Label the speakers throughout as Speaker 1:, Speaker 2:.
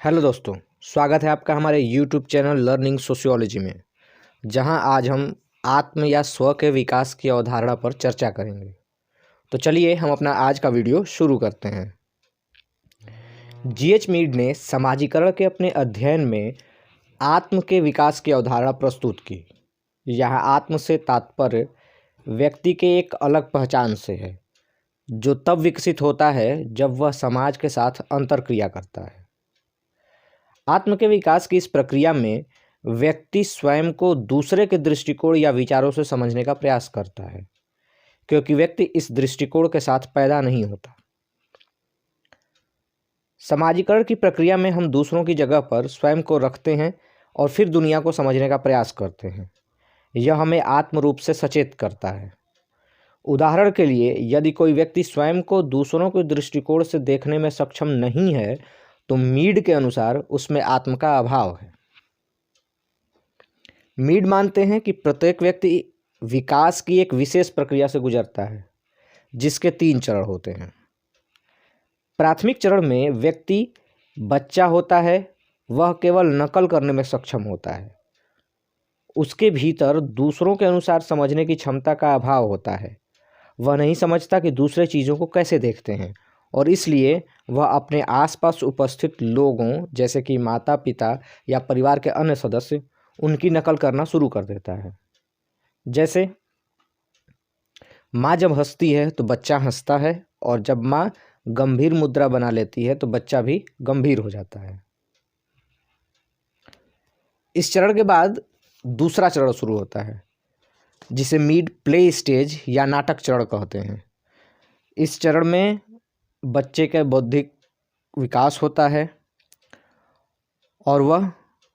Speaker 1: Hello दोस्तों, स्वागत है आपका हमारे यूट्यूब चैनल लर्निंग सोशियोलॉजी में, जहां आज हम आत्म या स्व के विकास की अवधारणा पर चर्चा करेंगे। तो चलिए हम अपना आज का वीडियो शुरू करते हैं। जीएच मीड ने समाजीकरण के अपने अध्ययन में आत्म के विकास की अवधारणा प्रस्तुत की। यहाँ आत्म से तात्पर्य व्यक्ति के एक अलग पहचान से है, जो तब विकसित होता है जब वह समाज के साथ अंतरक्रिया करता है। आत्म के विकास की इस प्रक्रिया में व्यक्ति स्वयं को दूसरे के दृष्टिकोण या विचारों से समझने का प्रयास करता है, क्योंकि व्यक्ति इस दृष्टिकोण के साथ पैदा नहीं होता। समाजीकरण की प्रक्रिया में हम दूसरों की जगह पर स्वयं को रखते हैं और फिर दुनिया को समझने का प्रयास करते हैं। यह हमें आत्म रूप से सचेत करता है। उदाहरण के लिए, यदि कोई व्यक्ति स्वयं को दूसरों के दृष्टिकोण से देखने में सक्षम नहीं है, तो मीड के अनुसार उसमें आत्म का अभाव है। मीड मानते हैं कि प्रत्येक व्यक्ति विकास की एक विशेष प्रक्रिया से गुजरता है, जिसके 3 चरण होते हैं। प्राथमिक चरण में व्यक्ति बच्चा होता है, वह केवल नकल करने में सक्षम होता है। उसके भीतर दूसरों के अनुसार समझने की क्षमता का अभाव होता है। वह नहीं समझता कि दूसरे चीज़ों को कैसे देखते हैं, और इसलिए वह अपने आसपास उपस्थित लोगों जैसे कि माता पिता या परिवार के अन्य सदस्य उनकी नकल करना शुरू कर देता है। जैसे माँ जब हंसती है तो बच्चा हंसता है, और जब माँ गंभीर मुद्रा बना लेती है तो बच्चा भी गंभीर हो जाता है। इस चरण के बाद दूसरा चरण शुरू होता है, जिसे मिड प्ले स्टेज या नाटक चरण कहते हैं। इस चरण में बच्चे का बौद्धिक विकास होता है और वह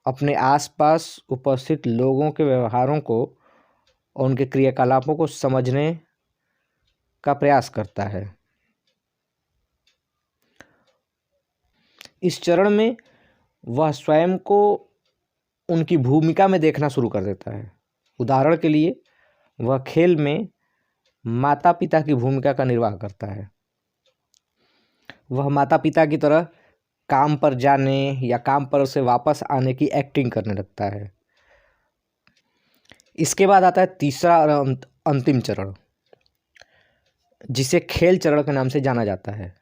Speaker 1: अपने आसपास उपस्थित लोगों के व्यवहारों को और उनके क्रियाकलापों को समझने का प्रयास करता है। इस चरण में वह स्वयं को उनकी भूमिका में देखना शुरू कर देता है। उदाहरण के लिए, वह खेल में माता पिता की भूमिका का निर्वाह करता है। वह माता पिता की तरह काम पर जाने या काम पर से वापस आने की एक्टिंग करने लगता है। इसके बाद आता है तीसरा और अंतिम चरण, जिसे खेल चरण के नाम से जाना जाता है।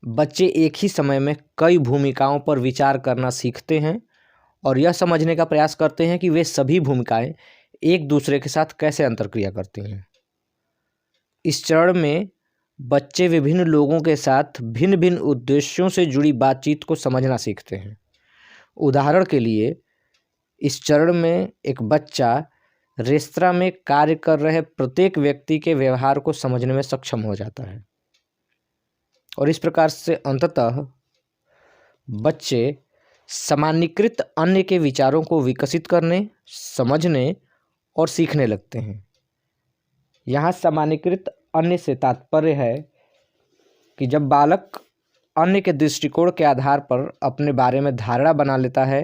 Speaker 1: बच्चे एक ही समय में कई भूमिकाओं पर विचार करना सीखते हैं और यह समझने का प्रयास करते हैं कि वे सभी भूमिकाएं एक दूसरे के साथ कैसे अंतरक्रिया करती हैं। इस चरण में बच्चे विभिन्न लोगों के साथ भिन्न भिन्न उद्देश्यों से जुड़ी बातचीत को समझना सीखते हैं। उदाहरण के लिए, इस चरण में एक बच्चा रेस्तरां में कार्य कर रहे प्रत्येक व्यक्ति के व्यवहार को समझने में सक्षम हो जाता है, और इस प्रकार से अंततः बच्चे सामान्यीकृत अन्य के विचारों को विकसित करने, समझने और सीखने लगते हैं। यहाँ सामान्यीकृत अन्य से तात्पर्य है कि जब बालक अन्य के दृष्टिकोण के आधार पर अपने बारे में धारणा बना लेता है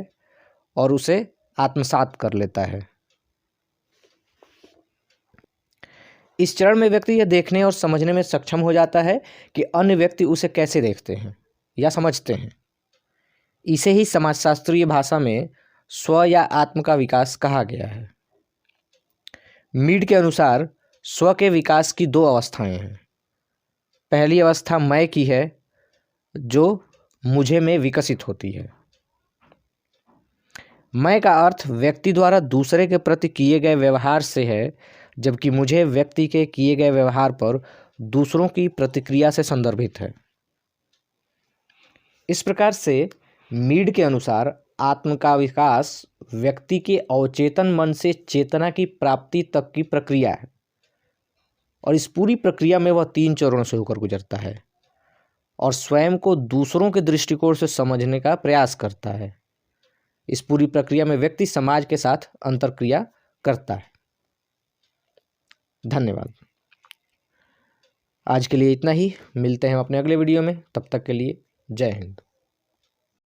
Speaker 1: और उसे आत्मसात कर लेता है। इस चरण में व्यक्ति यह देखने और समझने में सक्षम हो जाता है कि अन्य व्यक्ति उसे कैसे देखते हैं या समझते हैं। इसे ही समाजशास्त्रीय भाषा में स्व या आत्म का विकास कहा गया है। मीड के अनुसार स्व के विकास की 2 अवस्थाएं हैं। पहली अवस्था मैं की है, जो मुझे में विकसित होती है। मैं का अर्थ व्यक्ति द्वारा दूसरे के प्रति किए गए व्यवहार से है, जबकि मुझे व्यक्ति के किए गए व्यवहार पर दूसरों की प्रतिक्रिया से संदर्भित है। इस प्रकार से मीड के अनुसार आत्म का विकास व्यक्ति के अवचेतन मन से चेतना की प्राप्ति तक की प्रक्रिया है, और इस पूरी प्रक्रिया में वह 3 चरणों से होकर गुजरता है और स्वयं को दूसरों के दृष्टिकोण से समझने का प्रयास करता है। इस पूरी प्रक्रिया में व्यक्ति समाज के साथ अंतरक्रिया करता है। धन्यवाद। आज के लिए इतना ही। मिलते हैं अपने अगले वीडियो में। तब तक के लिए जय हिंद।